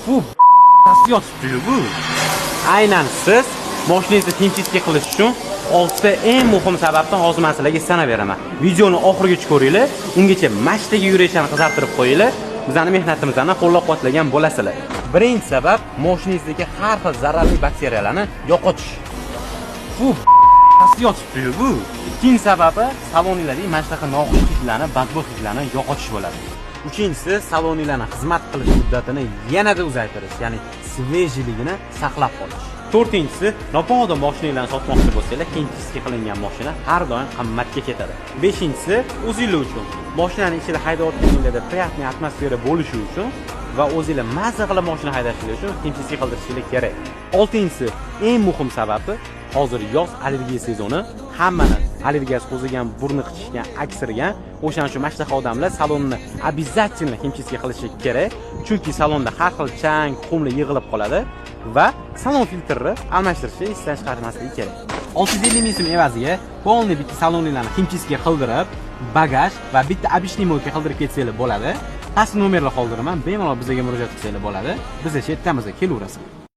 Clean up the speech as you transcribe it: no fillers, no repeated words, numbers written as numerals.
Bu yotibdi bu. Aynan siz mashinangizni tinchlikka qilish uchun 6 ta eng muhim sababdan hozir men sizlarga sanab beraman. Videoni oxirigacha ko'ringlar, ungacha mashdagi yurishlarni qizartirib qo'yinglar. Bizning mehnatimizni qo'llab-quvvatlagan bo'lasizlar. Birinchi sabab mashinangizdagi har xil zararli bakteriyalarni yo'qotish. Bu yotibdi bu. Ikkinchi sababi saloninglardagi mana shunaqa noxush hidlarni, badbo'y hidlarni yo'qotish bo'ladi. Uchinchisi saloninglarning xizmat qilish muddatini yanada uzaytirish, ya'ni svejligini saqlab qolish. To'rtinchisi, nopo'g'da mashinalarni sotmoqchi bo'lsanglar, kenchisiga qilingan mashina har doim qimmatga ketadi. Beshinchisi, o'zingiz uchun mashinani ichida haydayotganingizda priятный atmosfera bo'lishi uchun va o'zingiz mazza qilib mashina haydashingiz uchun kenchisiga qildirishingiz kerak. Oltinchisi, eng muhim sababi hozir yoz allergiya sezoni, hammani allergiyasi qo'zigan, burni qichishgan, aksirgan, o'shaning uchun mashtaqa odamlar salonni обязательно himchisiga qilishi kerak, chunki salonda har xil chang, qumlar yig'ilib qoladi va salon filtrini almashtirishni esdan chiqarmasligi kerak. 650 ming so'm evaziga polni bitta salonlarni himchisiga qildirib, bagaj va bitta обычный moyka qildirib ketsanglar bo'ladi. Pastki nomerlar qoldiraman, bemalol bizga murojaat qilsanglar bo'ladi. Biz esa yetamiz, kelaverasizlar.